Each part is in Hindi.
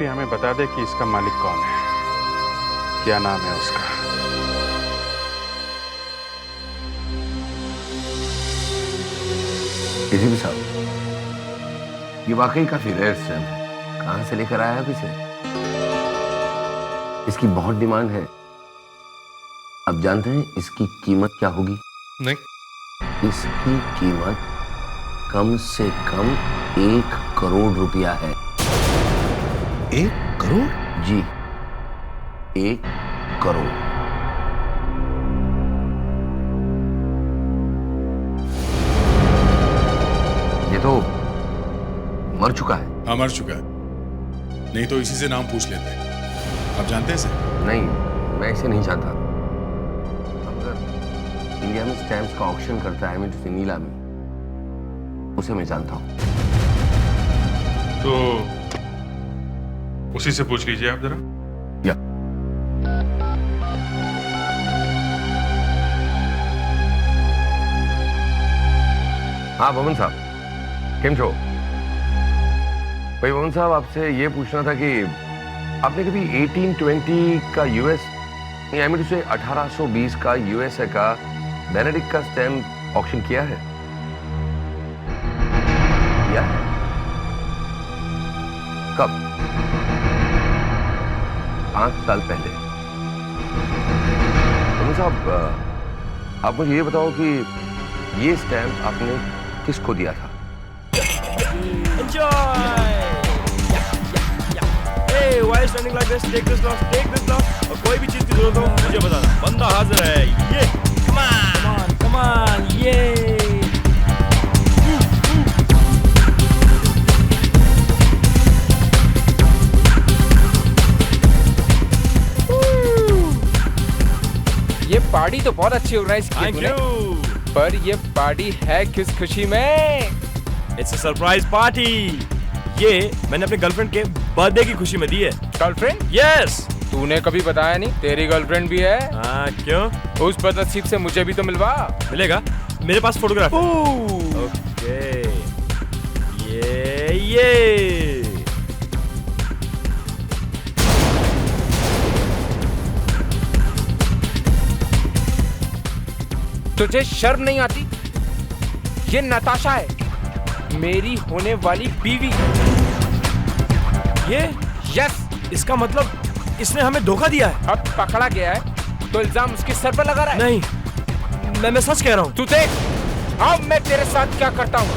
कॉपी हमें बता दे कि इसका मालिक कौन है, क्या नाम है उसका। किसी भी साहब, ये वाकई काफी रेयर स्टैम्प है। कहां से लेकर आया आप इसे? इसकी बहुत डिमांड है। आप जानते हैं इसकी कीमत क्या होगी? नहीं। इसकी कीमत कम से कम 1 करोड़ रुपया है। 1 करोड़? जी, 1 करोड़। ये तो मर चुका है। हाँ, मर चुका है। नहीं तो इसी से नाम पूछ लेते। आप जानते हैं इसे? नहीं, मैं इसे नहीं जानता। अगर इंडिया में स्टैम्प्स का ऑक्शन करता है मिस्टर नीलामी, उसे मैं जानता हूं। तो उसी से पूछ लीजिए आप जरा। या हाँ भवन साहब, केम छो? भाई भवन साहब, आपसे ये पूछना था कि आपने कभी 1820 का यूएस या 1820 का यूएसए का बेनेडिक्ट का स्टैम्प ऑक्शन किया है? किया है? कब? 5 साल पहले। भवन साहब, आप मुझे ये बताओ कि ये स्टैम्प आपने किसको दिया था? Enjoy! Hey, why are you standing like this? Take this glass, take this glass. और कोई भी चीज की जरूरत हो मुझे बताना, बंदा हाजिर है। ये come on, come on, ये ये पार्टी तो बहुत अच्छी ऑर्गेनाइज की थैंक तूने, यू। पर ये पार्टी है किस खुशी में? It's a surprise party. ये मैंने अपने गर्लफ्रेंड के बर्थडे की खुशी में दी है। गर्लफ्रेंड? यस। तूने कभी बताया नहीं तेरी गर्लफ्रेंड भी है। हाँ, क्यों? उस बदनसीब से मुझे भी तो मिलवा। मिलेगा, मेरे पास फोटोग्राफ है। ओके, ये तुझे शर्म नहीं आती? ये नताशा है, मेरी होने वाली बीवी। ये यस। इसका मतलब इसने हमें धोखा दिया है। अब पकड़ा गया है तो इल्जाम उसके सर पर लगा रहा है। नहीं, मैं सच कह रहा हूँ। तू देख अब मैं तेरे साथ क्या करता हूँ।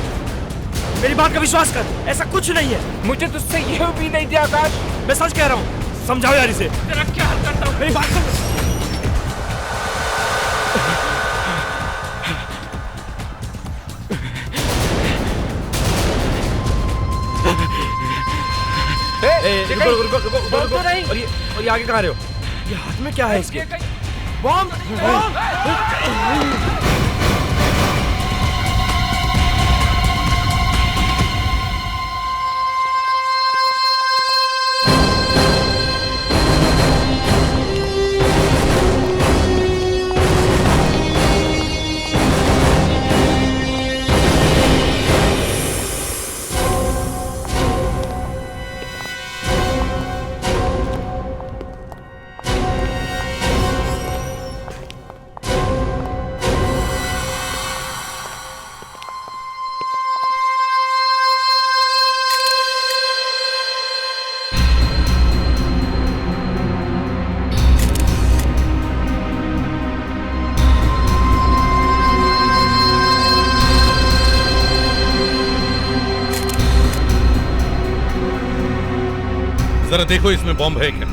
मेरी बात का विश्वास कर, ऐसा कुछ नहीं है। मुझे तुझसे ये भी नहीं दिया आकाश। मैं सच कह रहा हूँ, समझाओ यार इसे। तेरा क्या हाल करता हूँ। मेरी बात सुन। रुको। और ये आगे कहाँ रहे हो? ये हाथ में क्या है इसके? बॉम्ब! जरा देखो इसमें बॉम्ब है क्या?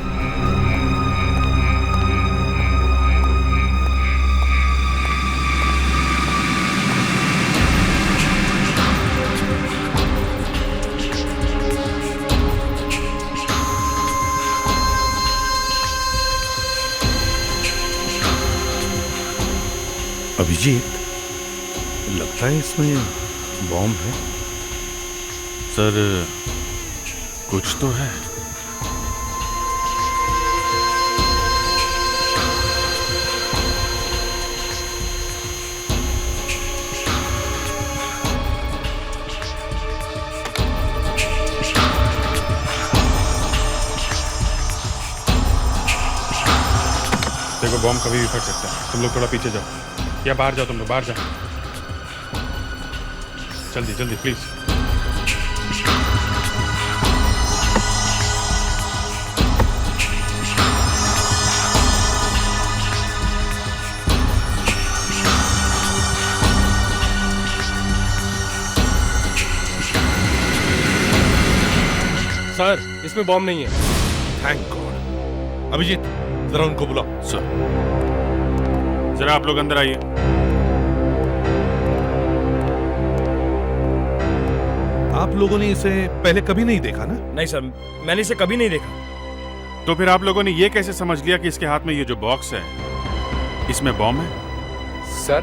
अभिजीत, लगता है इसमें बॉम्ब है। सर, कुछ तो है। देखो बॉम्ब कभी भी फट सकता है, तुम लोग थोड़ा पीछे जाओ या बाहर जाओ, तुम लोग बाहर जाओ, जल्दी जल्दी प्लीज। सर इसमें बॉम्ब नहीं है। Thank God. अभिजीत जरा उनको बुलाओ। सर जरा आप लोग अंदर आइए। आप लोगों ने इसे पहले कभी नहीं देखा ना? नहीं सर, मैंने इसे कभी नहीं देखा। तो फिर आप लोगों ने ये कैसे समझ लिया कि इसके हाथ में ये जो बॉक्स है इसमें बॉम्ब है? सर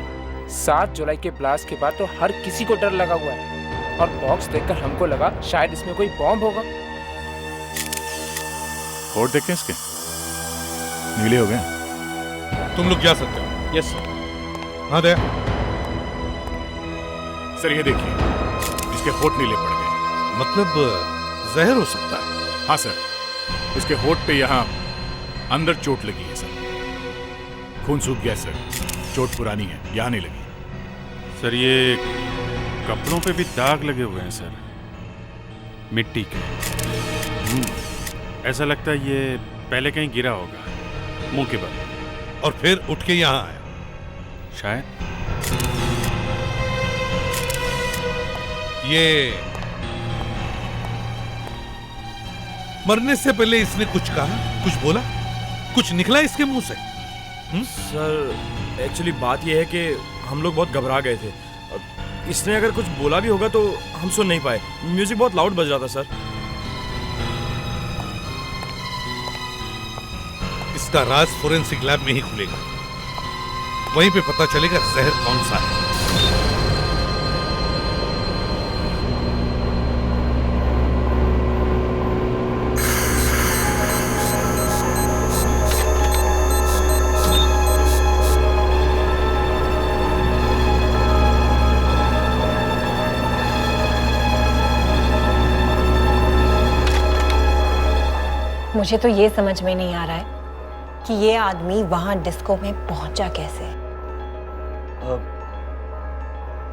7 जुलाई के ब्लास्ट के बाद तो हर किसी को डर लगा हुआ है और बॉक्स देखकर हमको लगा शायद इसमें कोई बॉम्ब होगा। होठ देखें इसके, नीले हो गए। तुम लोग जा सकते हो। यस हाँ दया। सर ये देखिए, इसके होठ नीले पड़ गए। मतलब जहर हो सकता है। हाँ सर, इसके होठ पे यहाँ अंदर चोट लगी है सर, खून सूख गया सर, चोट पुरानी है, यहाँ नहीं लगी। सर ये कपड़ों पे भी दाग लगे हुए हैं सर, मिट्टी के। ऐसा लगता है ये पहले कहीं गिरा होगा मुंह के बल और फिर उठ के यहाँ आया शायद। ये मरने से पहले इसने कुछ कहा, कुछ बोला, कुछ निकला इसके मुंह से? सर एक्चुअली बात यह है कि हम लोग बहुत घबरा गए थे। इसने अगर कुछ बोला भी होगा तो हम सुन नहीं पाए, म्यूजिक बहुत लाउड बज रहा था सर। इसका राज फोरेंसिक लैब में ही खुलेगा, वहीं पे पता चलेगा जहर कौन सा है। मुझे तो ये समझ में नहीं आ रहा है कि ये आदमी वहां डिस्को में पहुंचा कैसे।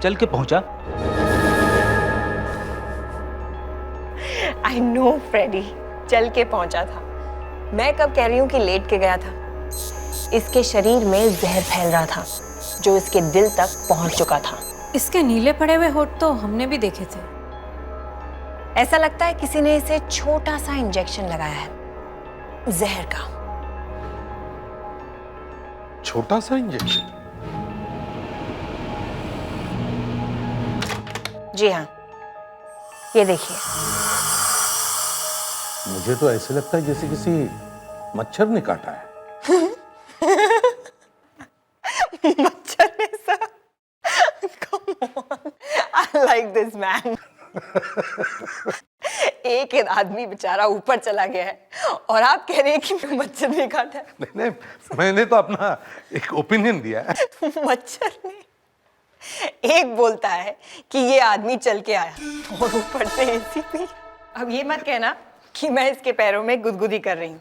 चल के पहुंचा। आई नो फ्रेडी, चल के पहुंचा था। मैं कब कह रही हूं कि लेट के गया था। इसके शरीर में जहर फैल रहा था जो इसके दिल तक पहुंच चुका था। इसके नीले पड़े हुए होठ तो हमने भी देखे थे। ऐसा लगता है किसी ने इसे छोटा सा इंजेक्शन लगाया है जहर का। छोटा सा इंजेक्शन? जी हाँ, ये देखिए। मुझे तो ऐसे लगता है जैसे किसी मच्छर ने काटा है। मच्छर ने सा? Come on, I like this man. एक आदमी बेचारा ऊपर चला गया है और आप कह रहे हैं कि मच्छर ने काटा है। नहीं, मैंने तो अपना एक ओपिनियन दिया है। मच्छर ने एक बोलता है कि ये आदमी चल के आया और ऊपर से एसीपी। अब ये मत कहना कि मैं इसके पैरों में गुदगुदी कर रही हूँ।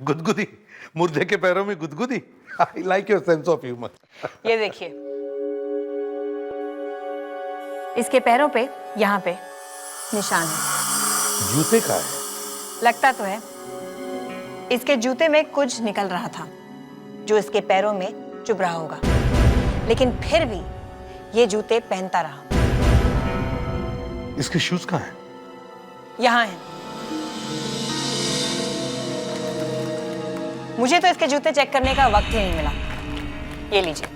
गुदगुदी? मुर्दे के पैरों में गुदगुदी? I like your sense of humour. ये देखिए, इसके पैरों पे यहाँ पे निशान है। जूते का है? लगता तो है। इसके जूते में कुछ निकल रहा था जो इसके पैरों में चुभ रहा होगा, लेकिन फिर भी ये जूते पहनता रहा। इसके शूज कहाँ हैं? यहाँ हैं। मुझे तो इसके जूते चेक करने का वक्त ही नहीं मिला। ये लीजिए।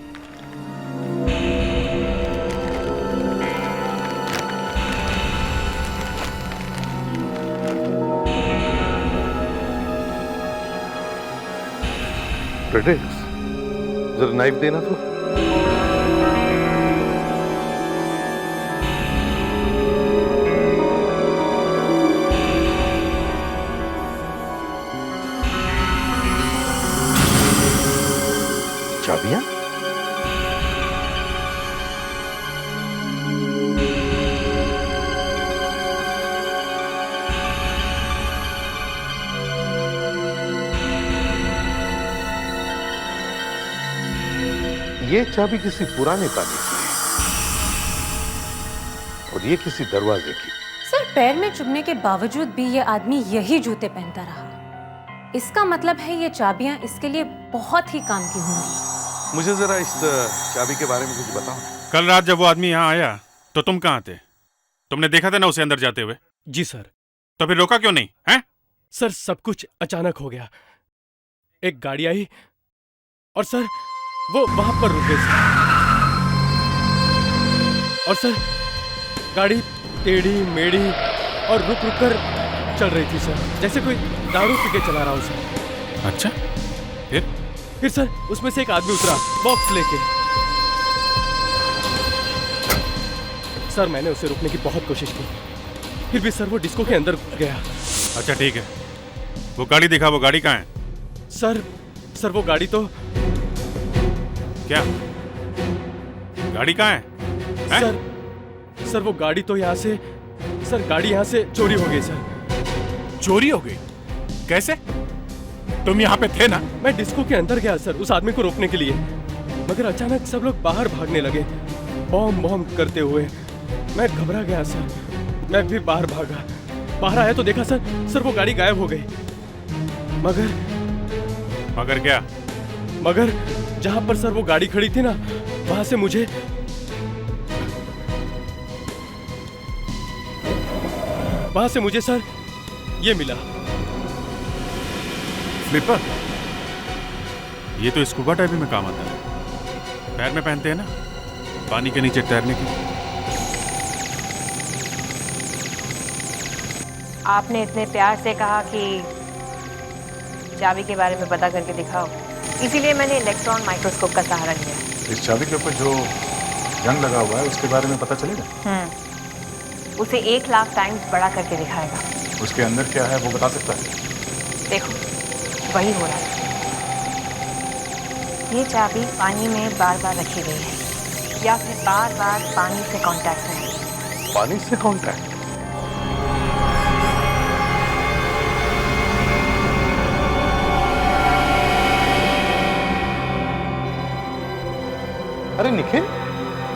प्रेडिक्स, जरा नाइफ देना तो। चाबियां? ये चाबी किसी पुराने ताले की है और ये किसी दरवाजे की। सर, पैर में चुभने के बावजूद भी ये आदमी यही जूते पहनता रहा। इसका मतलब है ये चाबियां इसके लिए बहुत ही काम की होंगी। मुझे जरा इस चाबी के बारे में कुछ बताओ। कल रात जब वो आदमी यहाँ आया तो तुम कहाँ थे? तुमने देखा था ना उसे अंदर जाते हुए? जी सर। तो फिर रोका क्यों नहीं है? सर सब कुछ अचानक हो गया। एक गाड़ी आई और सर वो वहां पर रुक गई सर। और सर गाड़ी टेढ़ी मेढ़ी और रुक रुक कर चल रही थी सर, जैसे कोई दारू पी के चला रहा हो सर। अच्छा, फिर सर उसमें से एक आदमी उतरा बॉक्स लेके। सर मैंने उसे रोकने की बहुत कोशिश की, फिर भी सर वो डिस्को के अंदर घुस गया। अच्छा ठीक है, वो गाड़ी दिखा, वो गाड़ी कहाँ है? सर वो गाड़ी तो क्या गाड़ी कहाँ है? सर वो गाड़ी तो यहाँ से, सर गाड़ी यहाँ से चोरी हो गई सर। चोरी हो गई? कैसे? तुम यहाँ पे थे ना? मैं डिस्को के अंदर गया सर उस आदमी को रोकने के लिए, मगर अचानक सब लोग बाहर भागने लगे बॉम्ब बॉम्ब करते हुए। मैं घबरा गया सर, मैं भी बाहर भागा। बाहर आया तो देखा सर वो गाड़ी गायब हो गई। मगर क्या? मगर जहां पर सर वो गाड़ी खड़ी थी ना, वहां से मुझे सर ये मिला। स्लीपर? ये तो स्कूबा डाइविंग में काम आता है, पैर में पहनते हैं ना, पानी के नीचे तैरने की। आपने इतने प्यार से कहा कि चाबी के बारे में पता करके दिखाओ, इसीलिए मैंने इलेक्ट्रॉन माइक्रोस्कोप का सहारा लिया। इस चाबी के ऊपर जो जंग लगा हुआ है उसके बारे में पता चलेगा? उसे 1 लाख टाइम्स बड़ा करके दिखाएगा। उसके अंदर क्या है वो बता सकता है? देखो वही हो रहा है। ये चाबी पानी में बार बार रखी गई है या फिर बार बार पानी से कांटेक्ट में है। पानी से कांटेक्ट? अरे निखिल,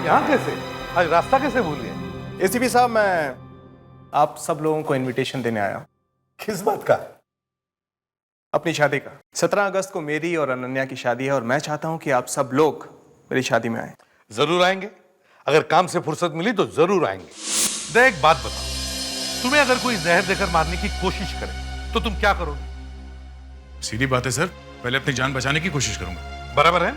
यहाँ कैसे? आज रास्ता कैसे भूल गए? एसीपी साहब, मैं आप सब लोगों को इनविटेशन देने आया हूं। किस बात का? अपनी शादी का। 17 अगस्त को मेरी और अनन्या की शादी है और मैं चाहता हूं कि आप सब लोग मेरी शादी में आए। जरूर आएंगे, अगर काम से फुर्सत मिली तो जरूर आएंगे। दे एक बात बताओ, तुम्हें अगर कोई जहर देकर मारने की कोशिश करे तो तुम क्या करोगे? सीधी बात है सर, पहले अपनी जान बचाने की कोशिश करूंगा। बराबर है?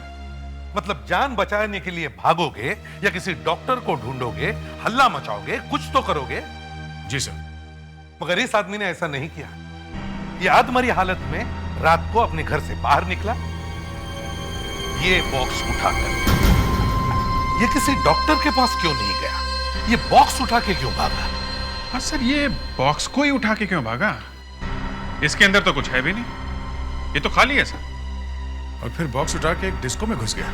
मतलब जान बचाने के लिए भागोगे या किसी डॉक्टर को ढूंढोगे, हल्ला मचाओगे, कुछ तो करोगे। जी सर। मगर इस आदमी ने ऐसा नहीं किया। ये आधमरी हालत में रात को अपने घर से बाहर निकला, ये बॉक्स उठाकर। ये किसी डॉक्टर के पास क्यों नहीं गया? ये बॉक्स उठा के क्यों भागा? हाँ सर, ये बॉक्स को ही उठा के क्यों भागा? इसके अंदर तो कुछ है भी नहीं, ये तो खाली है सर। और फिर बॉक्स उठा के एक डिस्को में घुस गया।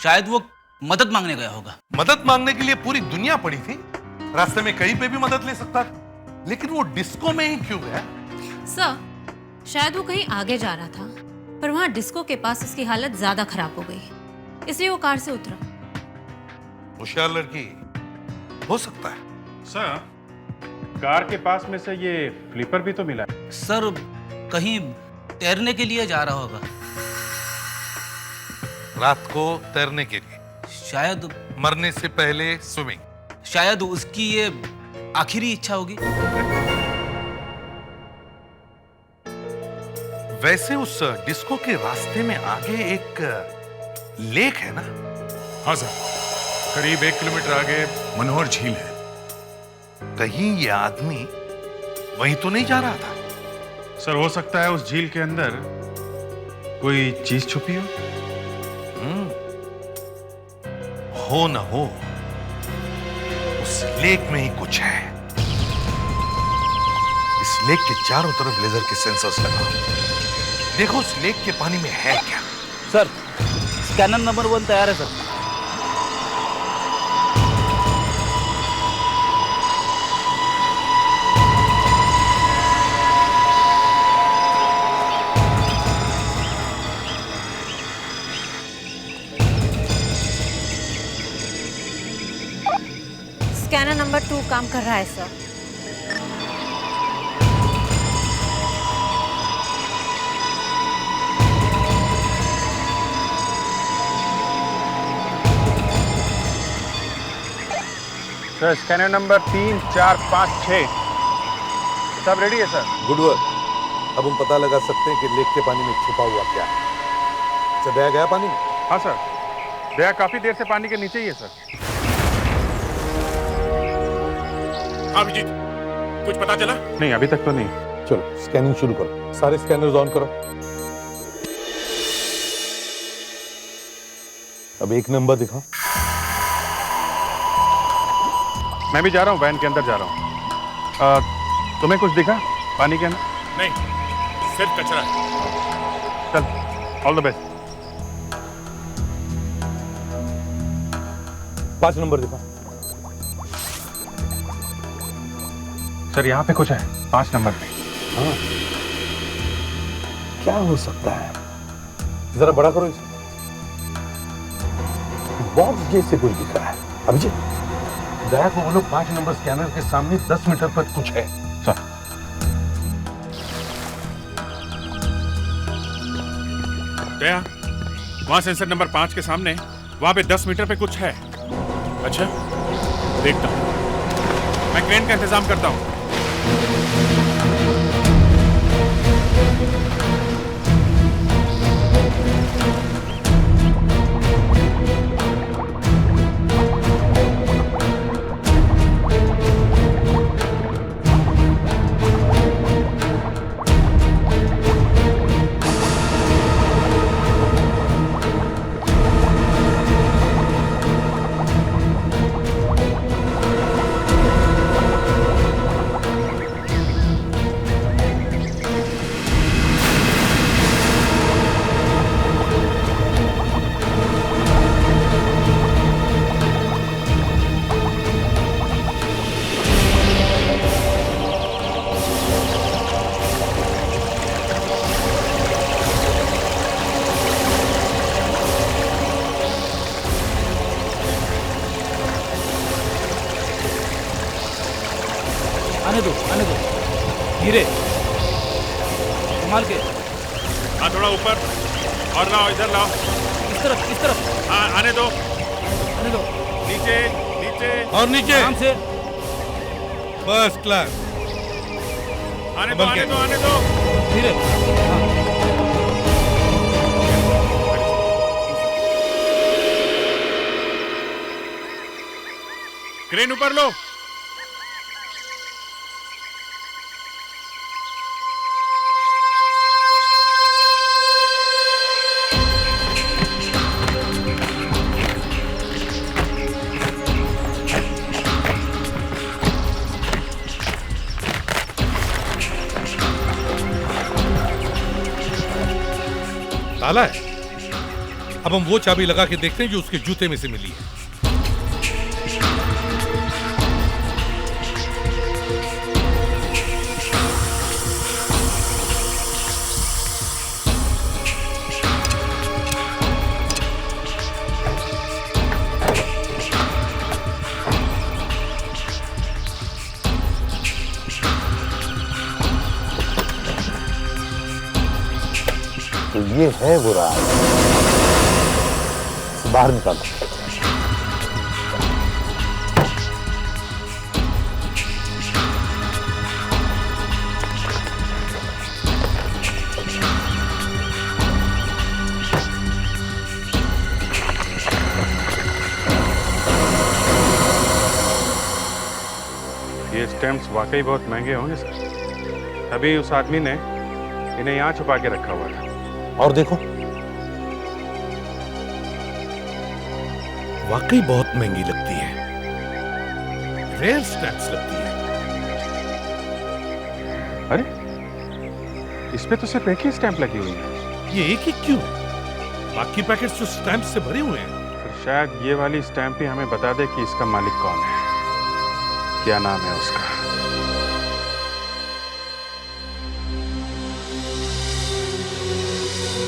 शायद वो मदद मांगने गया होगा। मदद मांगने के लिए पूरी दुनिया पड़ी थी, रास्ते में कहीं पे भी मदद ले सकता था, लेकिन वो डिस्को में ही क्यों गया? सर, शायद वो कहीं आगे जा रहा था, पर वहाँ डिस्को के पास उसकी हालत ज्यादा खराब हो गई, इसलिए वो कार से उतरा। होशियार लड़की हो सकता है। सर, कार के पास में से ये फ्लिपर भी तो मिला है। सर कहीं तैरने के लिए जा रहा होगा। रात को तैरने के लिए? शायद मरने से पहले स्विमिंग। शायद उसकी ये आखिरी इच्छा होगी। वैसे उस डिस्को के रास्ते में आगे एक लेक है ना? हाँ सर, करीब 1 किलोमीटर आगे मनोहर झील है। कहीं ये आदमी वहीं तो नहीं जा रहा था? सर, हो सकता है उस झील के अंदर कोई चीज छुपी हो। हो न हो, उस लेक में ही कुछ है। इस लेक के चारों तरफ लेजर के सेंसर्स लगाओ, देखो उस लेक के पानी में है क्या। सर, स्कैनर नंबर 1 तैयार है सर। स्कैनर नंबर 2 काम कर रहा है सर। सर स्कैनर नंबर 3, 4, 5, 6 सब रेडी है सर। Good work. अब हम पता लगा सकते हैं कि लेक के पानी में छुपा हुआ क्या है। अच्छा, दया गया पानी में? हाँ सर, दया काफी देर से पानी के नीचे ही है सर। अभिजीत, कुछ पता चला? नहीं, अभी तक तो नहीं। चलो स्कैनिंग शुरू करो, सारे स्कैनर्स ऑन करो। अब एक नंबर दिखाओ। मैं भी जा रहा हूँ, वैन के अंदर जा रहा हूँ। तुम्हें कुछ दिखा पानी के अंदर? नहीं, सिर्फ कचरा है। चल, ऑल द बेस्ट। 5 नंबर दिखा। सर यहाँ पे कुछ है 5 नंबर पे। हाँ, क्या हो सकता है? जरा बड़ा करो इसे। बॉक्स जैसे कुछ दिख रहा है। अभिजीत, दया को बोलो 5 नंबर स्कैनर के सामने 10 मीटर पर कुछ है। सर दया, वहां सेंसर नंबर 5 के सामने, वहां पे 10 मीटर पे कुछ है। अच्छा, देखता हूं। मैं क्रेन का इंतजाम करता हूं। आने दो धीरे संभाल के। हाँ, थोड़ा ऊपर और लाओ, इधर लाओ। इस तरफ हाँ, आने दो। नीचे नीचे और नीचे आराम से। First class. आने दो, आने दो, आने दो। धीरे। क्रेन ऊपर लो। ताला है। अब हम वो चाबी लगा के देखते हैं जो उसके जूते में से मिली है। तो ये है वो राज। बाहर निकालो। ये स्टैम्प्स वाकई बहुत महंगे होंगे सर। तभी उस आदमी ने इन्हें यहाँ छुपा के रखा हुआ था। और देखो, वाकई बहुत महंगी लगती है। रेयर स्टैम्प्स लगती है। अरे, इस पे तो सिर्फ एक ही स्टैंप लगी हुई है। ये एक ही क्यों है? बाकी पैकेट्स तो स्टैम्प से भरे हुए हैं। फिर शायद ये वाली स्टैंप ही हमें बता दे कि इसका मालिक कौन है, क्या नाम है उसका।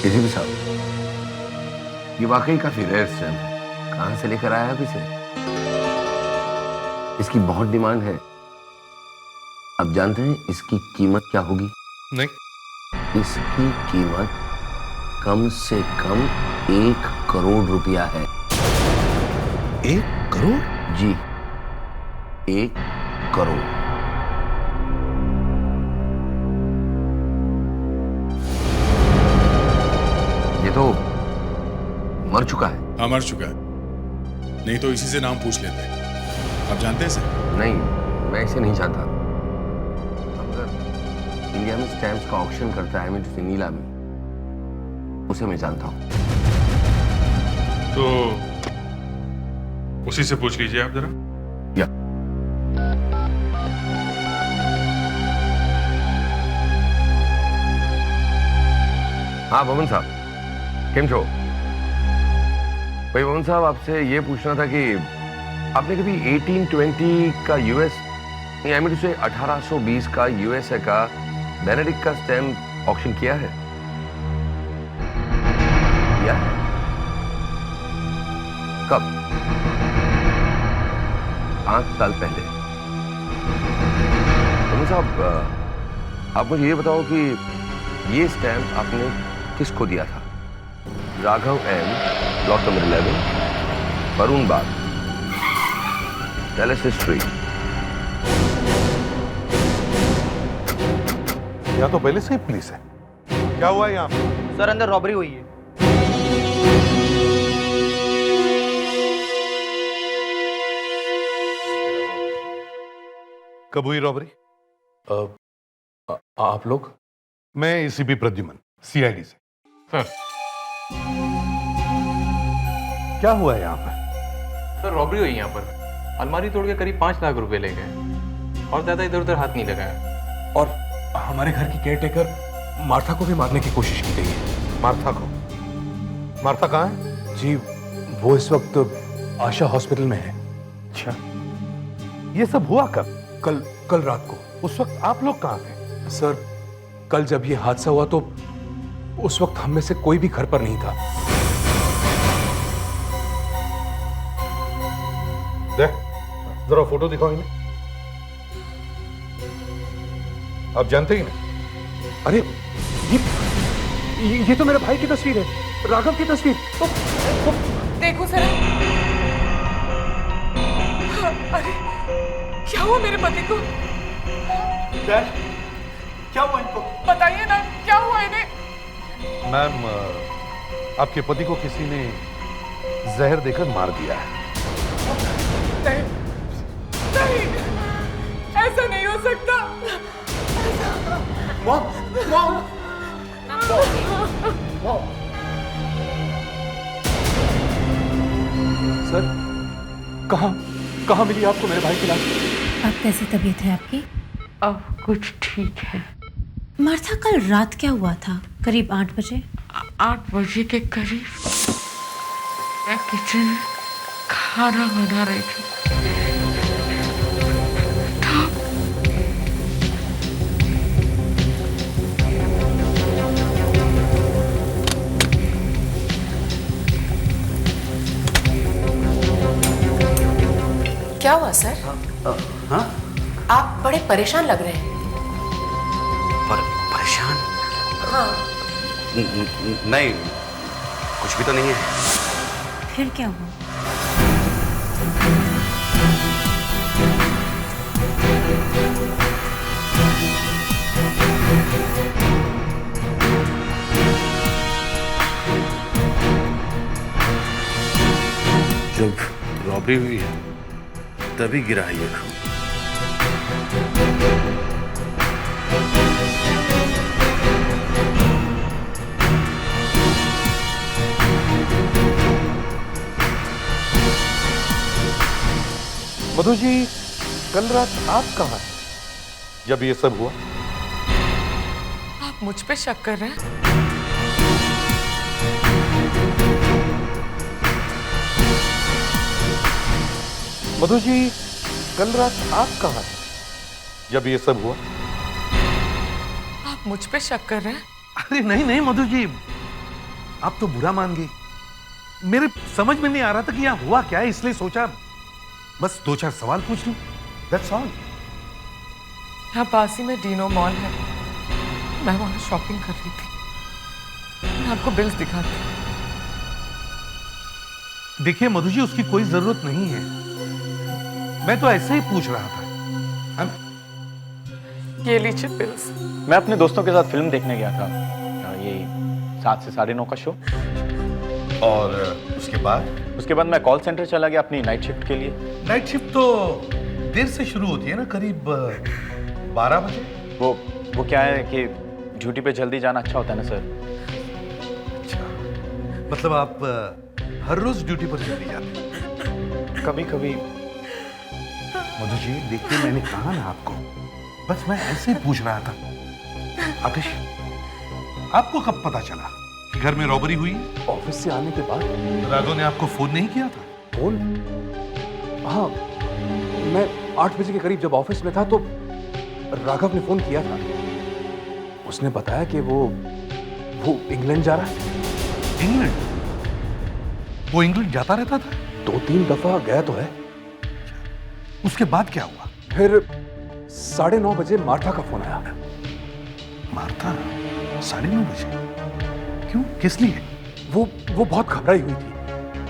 एसीपी साहब, ये वाकई काफी रेयर स्टैम्प है। कहां से लेकर आया आप इसे? इसकी बहुत डिमांड है। आप जानते हैं इसकी कीमत क्या होगी? नहीं। इसकी कीमत कम से कम 1 करोड़ रुपया है। 1 करोड़? जी, 1 करोड़। ये तो मर चुका है। हाँ, मर चुका है। नहीं तो इसी से नाम पूछ लेते हैं। आप जानते हैं इसे? नहीं, मैं इसे नहीं जानता। अगर इंडिया में स्टैम्प्स का ऑक्शन करता है मिस्टर नीलामी, उसे मैं जानता हूं। तो उसी से पूछ लीजिए आप जरा। या हाँ बमन साहब, केम छो? भाई बमन साहब, आपसे ये पूछना था कि आपने कभी 1820 का यूएस, आई मीन टू से 1820 का यूएसए का बेनेडिक्ट का स्टैम्प ऑक्शन किया है? या कब? 5 साल पहले। बमन साहब, आप मुझे ये बताओ कि ये स्टैम्प आपने किसको दिया था? Raghav M, block number 11, Varun Bagh, palace street. यहाँ तो पहले से ही पुलिस है। क्या हुआ यहाँ पे? सर, अंदर रॉबरी हुई है। कब हुई रॉबरी? आप लोग? मैं एसीपी प्रद्युमन, सीआईडी से। क्या हुआ है यहाँ पर? सर, रॉबरी हुई यहाँ पर। अलमारी तोड़ के करीब 5 लाख रुपए ले गए और ज्यादा इधर उधर हाथ नहीं लगाया। और हमारे घर की केयरटेकर मार्था को भी मारने की कोशिश की गई है। मार्था को? मार्था कहाँ है? जी, वो इस वक्त आशा हॉस्पिटल में है। अच्छा, ये सब हुआ कब? कल रात को। उस वक्त आप लोग कहाँ थे? सर, कल जब ये हादसा हुआ तो उस वक्त हम में से कोई भी घर पर नहीं था। देख, जरा फोटो दिखाओ इन्हें। आप जानते ही नहीं? अरे ये तो मेरे भाई की तस्वीर है, राघव की तस्वीर। देखो सर, अरे क्या हुआ मेरे पति को? क्या हुआ इनको? बताइए ना, क्या हुआ इन्हें? मैम, आपके पति को किसी ने जहर देकर मार दिया है। नहीं, नहीं, ऐसा नहीं हो सकता। मॉम। सर, कहाँ मिली आपको मेरे भाई की लाश? अब कैसी तबीयत है आपकी? अब कुछ ठीक है। मार्था, कल रात क्या हुआ था? करीब 8 बजे? 8 बजे के करीब मैं किचन में खाना बना रही थी। क्या हुआ सर? हाँ? आप बड़े परेशान लग रहे हैं। परेशान? हाँ। नहीं, कुछ भी तो नहीं है। फिर क्या हुआ? जब रॉबरी हुई है तभी गिरा है ये खून। मधु जी, कल रात आप कहाँ थे जब ये सब हुआ? आप मुझ पे शक कर रहे हैं? मधु जी, कल रात आप कहाँ थे जब ये सब हुआ? आप मुझ पे शक कर रहे हैं? अरे नहीं नहीं मधु जी, आप तो बुरा मान गई। मेरे समझ में नहीं आ रहा था कि यहाँ हुआ क्या है, इसलिए सोचा बस 2-4 सवाल पूछ लूं, दैट्स ऑल। यहाँ पास ही में डीनो मॉल है, मैं वहां शॉपिंग कर रही थी। मैं आपको बिल्स दिखाती हूँ। देखिए मधु जी, उसकी कोई जरूरत नहीं है, मैं तो ऐसे ही पूछ रहा था। ये लीजिए बिल्स। मैं अपने दोस्तों के साथ फिल्म देखने गया था, ये 7 से 9:30 का शो। और उसके बाद मैं कॉल सेंटर चला गया अपनी नाइट शिफ्ट के लिए। नाइट शिफ्ट तो देर से शुरू होती है ना, करीब 12 बजे। वो क्या है कि ड्यूटी पे जल्दी जाना अच्छा होता है ना सर। अच्छा, मतलब आप हर रोज ड्यूटी पर जल्दी जाते हैं? कभी कभी। मधु जी देखिए, मैंने कहा ना आपको, बस मैं ऐसे ही पूछ रहा था। आतिश, आपको कब पता चला कि घर में रॉबरी हुई? ऑफिस से आने के बाद। राघव ने आपको फोन नहीं किया था? फोन? हाँ, मैं 8 बजे के करीब जब ऑफिस में था तो राघव ने फोन किया था। उसने बताया कि वो इंग्लैंड जा रहा है। इंग्लैंड? वो इंग्लैंड जाता रहता था? 2-3 दफा गया तो है। उसके बाद क्या हुआ? फिर 9:30 बजे मार्था का फोन आया। मार्था? 9:30 बजे? क्यों, किस लिए? वो बहुत घबराई हुई थी,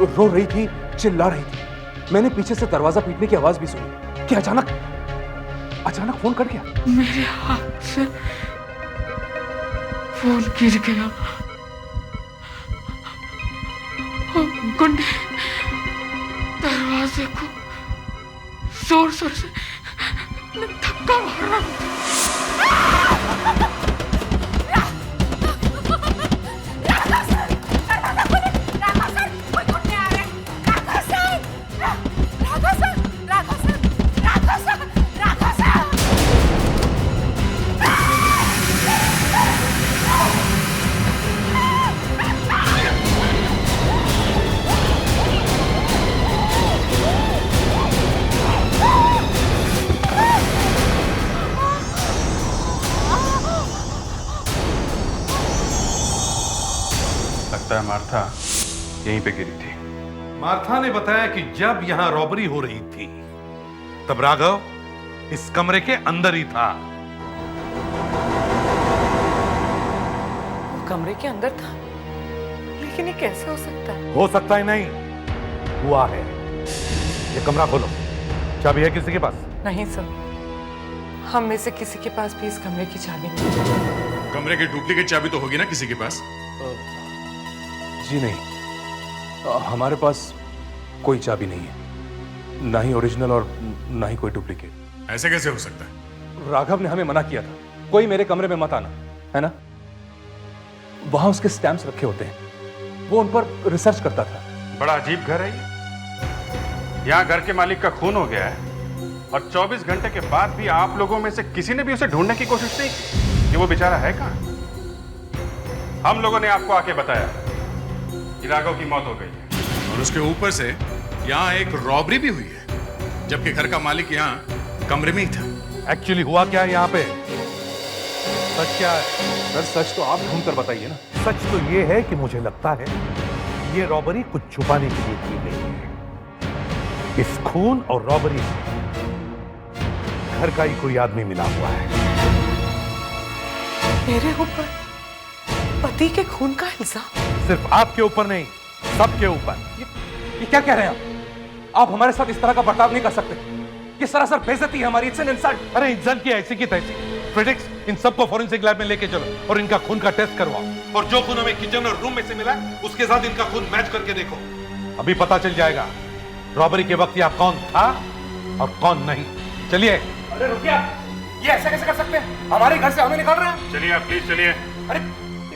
रो रही थी, चिल्ला रही थी। मैंने पीछे से दरवाजा पीटने की आवाज भी सुनी कि अचानक फोन कट गया। मेरे हाथ से फोन गिर गया। गुंडे दरवाजे को जोर से धक्का मार रहा था। मार्था यहीं पे गिरी थी। मार्था ने बताया कि जब यहां रॉबरी हो रही थी तब राघव इस कमरे के अंदर ही था। वो कमरे के अंदर था, लेकिन ये कैसे हो सकता है? हो सकता है नहीं, हुआ है। ये कमरा खोलो, चाबी है किसी के पास? नहीं सर, हम में से किसी के पास भी इस कमरे की चाबी नहीं। कमरे की डुप्लीकेट चाबी तो होगी ना किसी के पास? जी नहीं, हमारे पास कोई चाबी नहीं है, ना ही ओरिजिनल और ना ही कोई डुप्लीकेट। ऐसे कैसे हो सकता है? राघव ने हमें मना किया था, कोई मेरे कमरे में मत आना, है ना? वहां उसके स्टैम्प्स रखे होते हैं, वो उन पर रिसर्च करता था। बड़ा अजीब घर है ये। यहाँ घर के मालिक का खून हो गया है और 24 घंटे के बाद भी आप लोगों में से किसी ने भी उसे ढूंढने की कोशिश नहीं की कि वो बेचारा है कहाँ। हम लोगों ने आपको आके बताया कि राघव की मौत हो गई है और उसके ऊपर से यहाँ एक रॉबरी भी हुई है, जबकि घर का मालिक यहाँ कमरे में ही था। एक्चुअली हुआ क्या है यहाँ पे? सच क्या है? सर सच तो आप ढूंढ कर बताइए ना। सच तो ये है कि मुझे लगता है ये रॉबरी कुछ छुपाने के लिए की गई है। इस खून और रॉबरी में घर का ही कोई आदमी मिला हुआ है। मेरे ऊपर पति के खून का इल्जाम? सिर्फ आपके ऊपर नहीं, सबके ऊपर। ये क्या कह रहे हैं आप हमारे साथ इस तरह का बर्ताव नहीं कर सकते। किस तरह सर बेइज्जती है हमारी, इट्स एन इंसल्ट। अरे इंसल्ट की ऐसी की तैसी। फ्रेडिक्स, इन सबको फॉरेंसिक लैब में लेके चलो और इनका खून का टेस्ट करवाओ, और जो खून हमें किचन और रूम में से मिला उसके साथ इनका खून मैच करके देखो। अभी पता चल जाएगा रॉबरी के वक्त यहाँ कौन था और कौन नहीं। चलिए। अरे रुकिए, ये ऐसे कैसे कर सकते हैं? हमारे घर से हमें निकाल रहे हैं। चलिए आप प्लीज चलिए।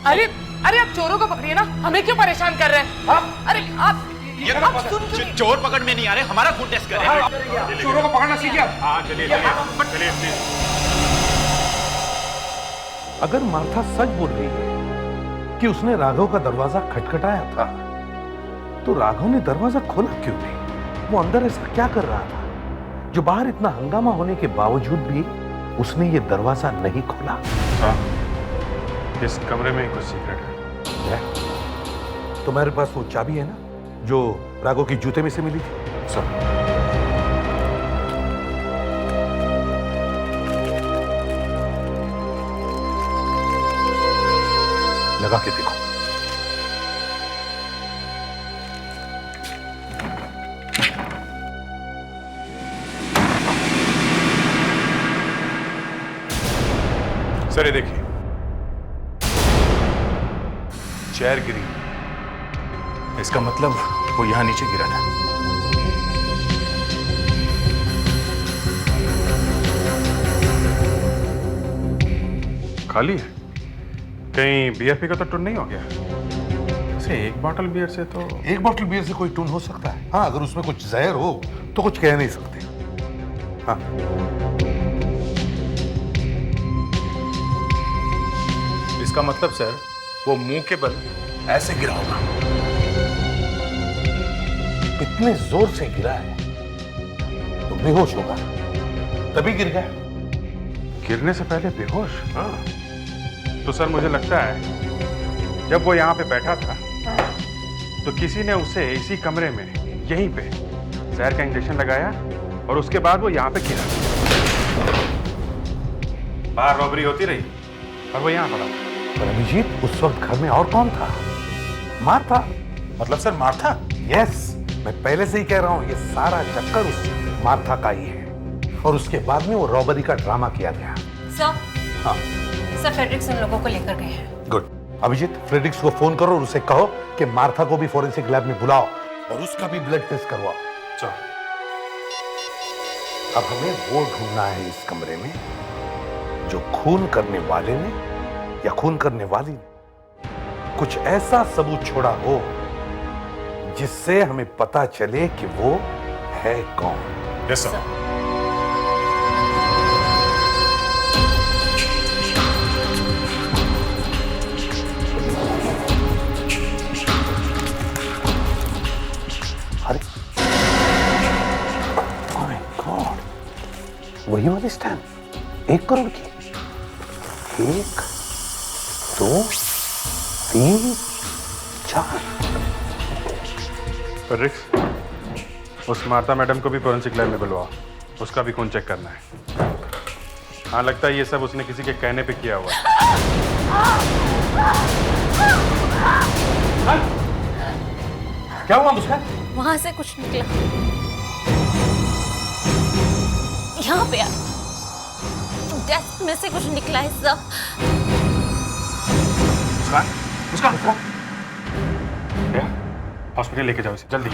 अरे आप चोरों को पकड़िए ना, हमें क्यों परेशान कर रहे हैं? अरे आप चोर पकड़ में नहीं आ रहे, हमारा खून टेस्ट करें। चोरों को पकड़ना सीखिए। हाँ चलिए चलिए प्लीज। अगर मार्था सच बोल रही है कि उसने राघव का दरवाजा खटखटाया था, तो राघव ने दरवाजा खोला क्यों नहीं? वो अंदर ऐसा क्या कर रहा था जो बाहर इतना हंगामा होने के बावजूद भी उसने ये दरवाजा नहीं खोला? इस कमरे में कुछ सीक्रेट है। तुम्हारे पास वो चाबी है ना जो राघव की जूते में से मिली थी? सर लगा के देखो। सर ये देखिए, चेयर गिरी, इसका मतलब वो यहां नीचे गिरा था। खाली है, कहीं बीएफपी का तो टून नहीं हो गया? ऐसे एक बॉटल बियर से तो एक बोतल बियर से कोई टून हो सकता है। हाँ, अगर उसमें कुछ जहर हो तो कुछ कह नहीं सकते। हाँ, इसका मतलब सर वो मुंह के बल ऐसे गिरा होगा। इतने जोर से गिरा है तो बेहोश होगा, तभी गिर गया। गिरने से पहले बेहोश? हाँ। तो सर मुझे लगता है जब वो यहाँ पे बैठा था तो किसी ने उसे इसी कमरे में यहीं पे जहर का इंजेक्शन लगाया और उसके बाद वो यहाँ पे गिरा। बाहर रॉबरी होती रही और वो यहाँ पड़ा। पर अभिजीत, उस वक्त घर में और कौन था? मार्था। मतलब सर मार्था? यस, मैं पहले से ही कह रहा हूँ, ये सारा चक्कर उस मार्था का ही है। और उसके बाद में वो रॉबरी का ड्रामा किया गया। सर, हाँ सर फ्रेडरिक्स उन लोगों को लेकर गए हैं। गुड। अभिजीत, फ्रेडरिक्स को फोन करो और उसे कहो कि मार्था को भी फोरेंसिक लैब में बुलाओ और उसका भी ब्लड टेस्ट करवाओ। चलो। अब हमें वो ढूंढना है इस कमरे में जो खून करने वाले ने या खून करने वाली ने कुछ ऐसा सबूत छोड़ा हो जिससे हमें पता चले कि वो है कौन। Yes sir. अरे ओह माय गॉड, वही वाली स्टैम्प 1 करोड़ की। 1 2 3 4। फ्रेडरिक्स, उस मार्था मैडम को भी फोरेंसिक लैब में बुलवाओ, उसका भी खून चेक करना है। हाँ, लगता है ये सब उसने किसी के कहने पे किया हुआ है। क्या हुआ मुस्कान? वहां से कुछ निकला, यहाँ पे डेस्क में से कुछ निकला है सर। मुस्कान, मुस्कान, हॉस्पिटल लेके जाओ इसे जल्दी।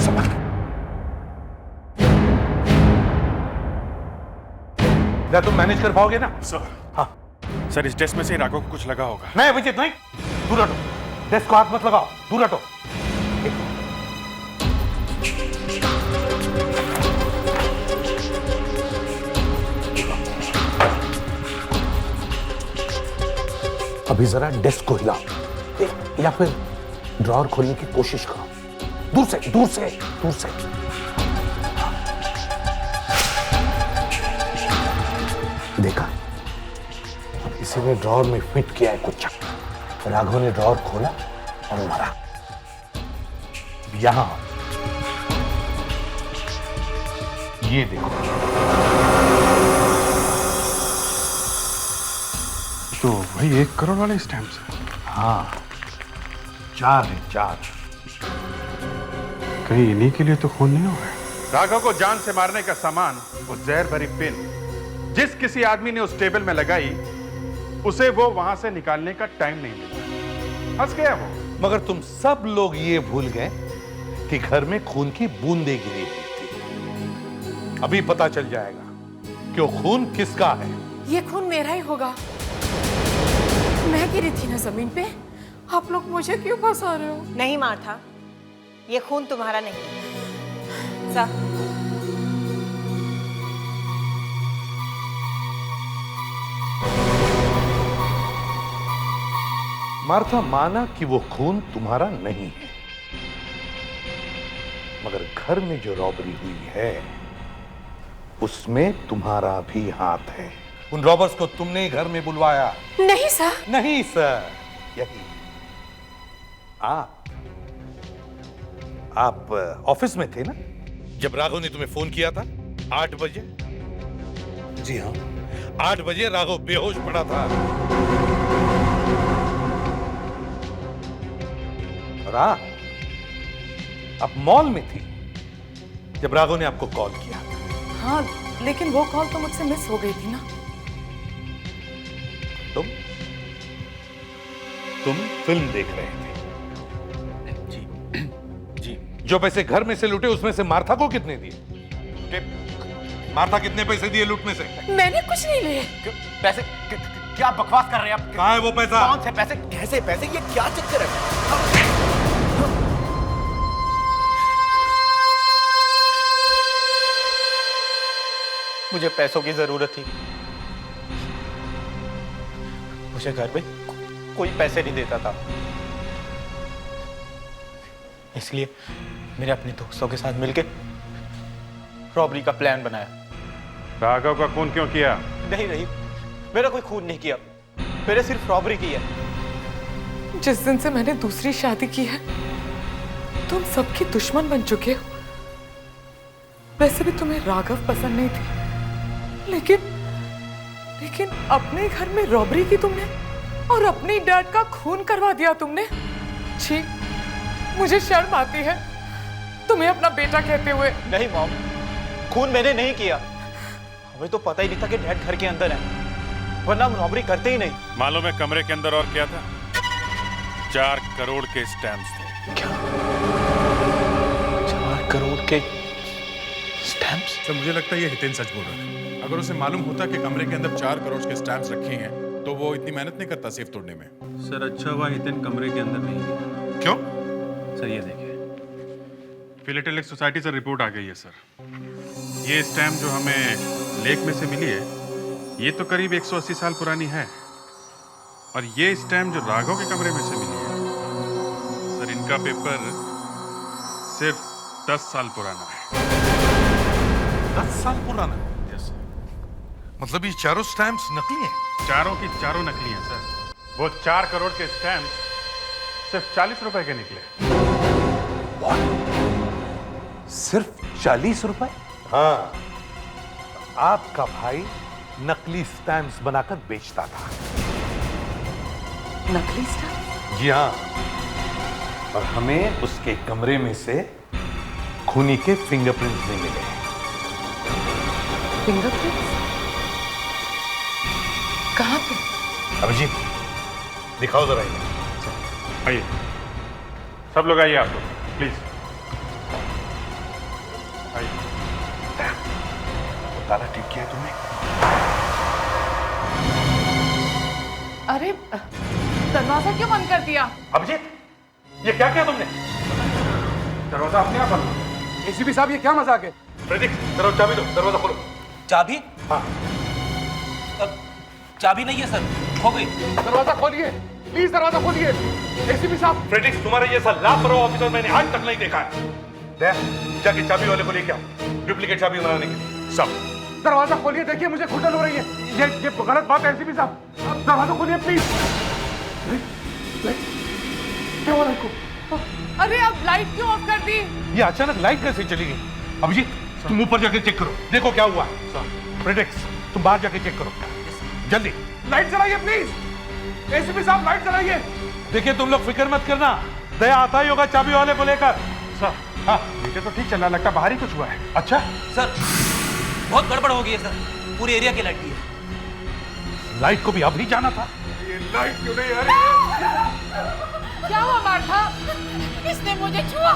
समझ। क्या तुम मैनेज कर पाओगे ना? सर। हाँ सर, इस डेस्क में से राघव को कुछ लगा होगा। नहीं अभिजीत, नहीं, दूर हटो। डेस्क को हाथ मत लगाओ, दूर हटो। अभी जरा डेस्क को हिलाओ या फिर ड्रॉअर खोलने की कोशिश करो। दूर से, दूर से, दूर से। देखा, किसी ने ड्रॉअर में फिट किया है कुछ। राघव ने ड्रॉअर खोला और मारा। यहां ये देखो, तो वही 1 करोड़ वाले स्टैम्प है। हाँ, 4 है, 4। कहीं इन्हीं के लिए तो खून नहीं हुआ है। राघव को जान से मारने का सामान, वो जहर भरी पिन जिस किसी आदमी ने उस टेबल में लगाई, उसे वो वहां से निकालने का टाइम नहीं मिला। फंस गया वो। मगर तुम सब लोग ये भूल गए कि घर में खून की बूंदें गिरी हुई थी। अभी पता चल जाएगा कि वो खून किसका है। ये खून मेरा ही होगा। मैं गिरी थी ना जमीन पे, आप लोग मुझे क्यों फंसा रहे हो? नहीं मार्था, ये खून तुम्हारा नहीं है। सर, मार्था माना कि वो खून तुम्हारा नहीं है, मगर घर में जो रॉबरी हुई है उसमें तुम्हारा भी हाथ है। उन रॉबर्स को तुमने ही घर में बुलवाया। नहीं सर। नहीं सर, यही आप ऑफिस में थे ना जब राघव ने तुम्हें फोन किया था 8 बजे? जी हाँ, 8 बजे राघव बेहोश पड़ा था। रात आप मॉल में थी जब राघव ने आपको कॉल किया। हाँ, लेकिन वो कॉल तो मुझसे मिस हो गई थी ना। तुम फिल्म देख रहे थे। जी। जो पैसे घर में से लूटे उसमें से मार्था को कितने दिए? मार्था कितने पैसे दिए लूट में से? मैंने कुछ नहीं लिए। पैसे क्या बकवास कर रहे हैं आप? कहाँ है वो पैसा? कौन से पैसे? कैसे पैसे? ये क्या चक्कर है? मुझे पैसों की जरूरत थी। मुझे घर में कोई पैसे नहीं देता था, इसलिए मैंने अपने दोस्तों के साथ मिलकर रॉबरी का प्लान बनाया। राघव का खून क्यों किया? नहीं, मेरा कोई खून नहीं किया, मैंने सिर्फ रॉबरी की है। जिस दिन से मैंने दूसरी शादी की है तुम सबके दुश्मन बन चुके हो। वैसे भी तुम्हें राघव पसंद नहीं थी, लेकिन अपने घर में रॉबरी की तुमने और अपनी डैड का खून करवा दिया तुमने। छी, मुझे शर्म आती है तुम्हें अपना बेटा कहते हुए। नहीं मॉम, खून मैंने नहीं किया। हमें तो पता ही नहीं था कि डैड घर के अंदर है, वरना हम रॉबरी करते ही नहीं। मालूम है कमरे के अंदर और क्या था? 4 करोड़ के स्टैम्प्स थे। क्या? 4 करोड़ के स्टैम्प्स? सर मुझे लगता है ये हितेन सच बोल रहा है। अगर उसे मालूम होता कि कमरे के अंदर 4 करोड़ के स्टैम्प्स रखे हैं तो वो इतनी मेहनत नहीं करता सेफ तोड़ने में। सर अच्छा हुआ हितेन कमरे के अंदर नहीं गया। क्यों? सर ये देखिए, फिलेटेलिक सोसाइटी से रिपोर्ट आ गई है सर। ये स्टैम्प जो हमें लेक में से मिली है ये तो करीब 180 साल पुरानी है, और ये स्टैम्प जो राघव के कमरे में से मिली है सर, इनका पेपर सिर्फ 10 साल पुराना है। 10 साल पुराना? Yes sir. मतलब ये चारों स्टैम्प्स नकली हैं? चारों की चारों नकली हैं सर। वो 4 करोड़ के स्टैम्प सिर्फ 40 रुपए के निकले। सिर्फ 40 रुपए? हाँ, आपका भाई नकली स्टैम्प्स बनाकर बेचता था। नकली स्टैम्प? जी हाँ, और हमें उसके कमरे में से खूनी के फिंगरप्रिंट्स नहीं मिले। फिंगरप्रिंट्स? कहाँ पे? अभिजीत, दिखाओ जरा ये। आइए सब लोग, आइए आप लोग प्लीज आइए। ताला ठीक किया तुमने? अरे दरवाजा क्यों बंद कर दिया? अभिजीत, ये क्या किया तुमने? दरवाजा अपने आप बंद। एसीपी साहब ये क्या मजाक है? प्रदीप, जरा चाबी दो, दरवाजा खोलो। चाबी? हाँ। चाबी नहीं है सर, खो गई। दरवाजा खोलिए प्लीज, दरवाजा खोलिए। एसीपी साहब। फ्रेडिक्स, तुम्हारे जैसा लापरवाह ऑफिसर मैंने आज तक नहीं देखा है। जाके चाबी वाले को लेके आओ, डुप्लीकेट चाबी बनाने के लिए। सब दरवाजा खोलिए, देखिए मुझे घुटन हो रही है। ये गलत बात है एसीपी साहब, दरवाजा खोलिए प्लीज। क्या हुआ इनको? अरे अब लाइट क्यों ऑफ कर दी? ये अचानक लाइट कैसे चली गई? अभिजीत, तुम ऊपर जाके चेक करो, देखो क्या हुआ। फ्रेडिक्स, तुम बाहर जाके चेक करो जल्दी। लाइट जलाइए प्लीज। एसीपी साहब लाइट जलाइए। देखिए तुम लोग फिक्र मत करना, दया आता ही होगा चाबी वाले को लेकर। सर हाँ, मीटर तो ठीक चल रहा, लगता बाहर ही कुछ हुआ है। अच्छा सर, बहुत गड़बड़ हो गई है सर, पूरे एरिया की लाइट गई है। लाइट को भी अभी जाना था। ये लाइट क्यों नहीं आ रही? क्या हुआ मार्था? इसने मुझे छुआ।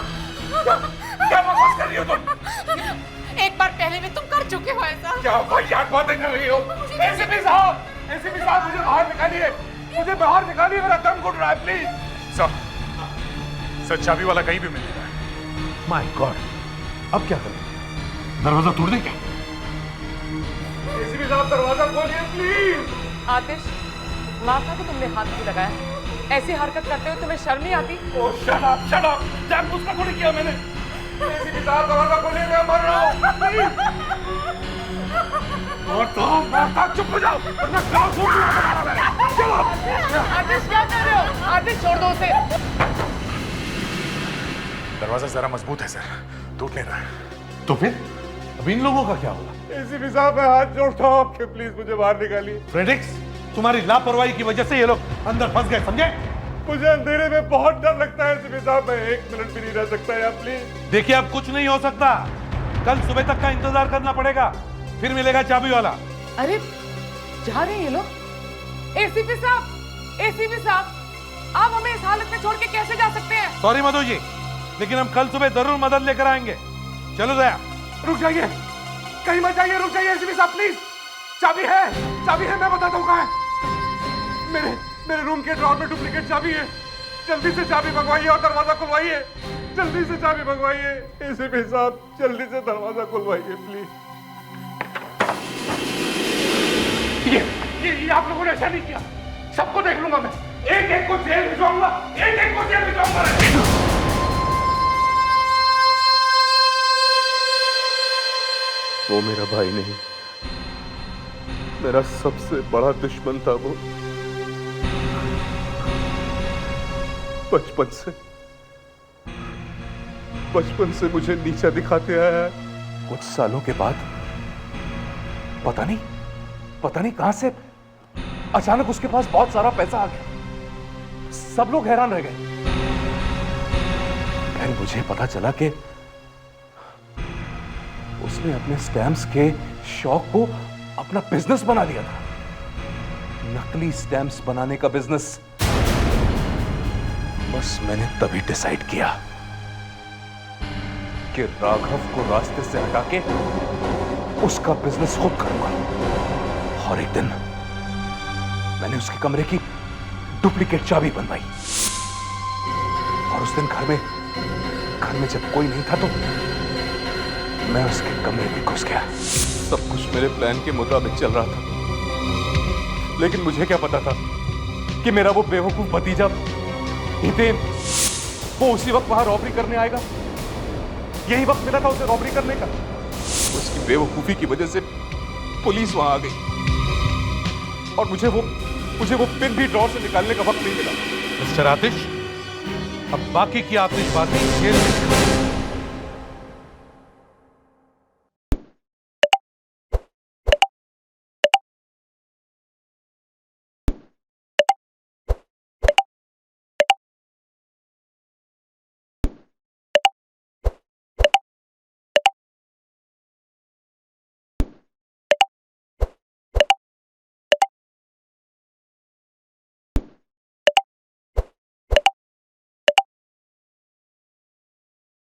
क्या बकवास कर रही हो तुम? एक बार पहले भी तुम कर चुके हो ऐसा। क्या याद बातें कर रही हो? एसीपी साहब, एसीपी साहब मुझे बाहर निकालिए, मुझे बाहर निकालिए, मेरा दम घुट रहा है प्लीज। सर चाबी वाला कहीं भी मिल रहा है। माय गॉड, अब क्या करें? दरवाजा तोड़ दें क्या? एसीपी साहब दरवाजा खोलिए प्लीज। आतिश, मार्था को तुमने हाथ क्यों लगाया? ऐसी हरकत करते हुए तुम्हें शर्म नहीं आती? ओह शट अप, जानबूझ कर थोड़ी किया मैंने। एसीपी साहब दरवाजा खोलिए, मैं मर रहा हूँ प्लीज। और तुम चुप हो जाओ, वरना गाँव छोड़ दूंगा। चलो। आतिश क्या कर रहे हो? आतिश छोड़ दो उसे। दरवाजा जरा मजबूत है सर, टूट नहीं रहा है। तो फिर अब इन लोगों का क्या होगा? एसीपी साहब मैं हाथ जोड़ता हूँ आपके, प्लीज मुझे बाहर निकालिए। फ्रेडिक्स, तुम्हारी लापरवाही की वजह से ये लोग अंदर फंस गए, समझे? मुझे अंधेरे में बहुत डर लगता है एसीपी साहब, मैं 1 मिनट भी नहीं रह सकता यार प्लीज। देखिए अब कुछ नहीं हो सकता, कल सुबह तक का इंतजार करना पड़ेगा, फिर मिलेगा चाबी वाला। अरे जा रहे हैं ये लोग। एसीपी साहब आप हमें इस हालत में छोड़ के कैसे जा सकते हैं? सॉरी मधु जी, लेकिन हम कल सुबह जरूर मदद लेकर आएंगे। चलो दया। रुक जाइए, कहीं मत जाइए, रुक जाइए एसीपी साहब प्लीज। चाबी है, मैं बताता हूँ कहाँ है। मेरे रूम के ड्रॉर में डुप्लीकेट चाबी है, जल्दी से चाबी मंगवाइए और दरवाजा खुलवाइए, जल्दी से चाबी मंगवाइए एसीपी साहब, जल्दी से दरवाजा खुलवाइए प्लीज। ये आप लोगों ने ऐसा नहीं किया, सबको देख लूंगा मैं, एक एक को जेल भिजवाऊंगा, एक एक को जेल भिजवाऊंगा। वो मेरा भाई नहीं, मेरा सबसे बड़ा दुश्मन था वो। बचपन से मुझे नीचा दिखाते आया है। कुछ सालों के बाद पता नहीं कहां से अचानक उसके पास बहुत सारा पैसा आ गया, सब लोग हैरान रह गए। फिर मुझे पता चला कि उसने अपने स्टैम्प्स के शौक को अपना बिजनेस बना लिया था, नकली स्टैम्प्स बनाने का बिजनेस। बस मैंने तभी डिसाइड किया कि राघव को रास्ते से हटा के उसका बिजनेस खुद करूंगा। और एक दिन मैंने उसके कमरे की डुप्लीकेट चाबी बनवाई और उस दिन घर में जब कोई नहीं था तो मैं उसके कमरे में घुस गया। सब कुछ मेरे प्लान के मुताबिक चल रहा था, लेकिन मुझे क्या पता था कि मेरा वो बेवकूफ भतीजा हितेन वो उसी वक्त वहां रॉबरी करने आएगा। यही वक्त मिला था उसे रॉबरी करने का। उसकी बेवकूफी की वजह से पुलिस वहां आ गई और मुझे वो पिन भी ड्रॉर से निकालने का वक्त नहीं मिला। मिस्टर आतिश, अब बाकी की आतिशबाजी जेल में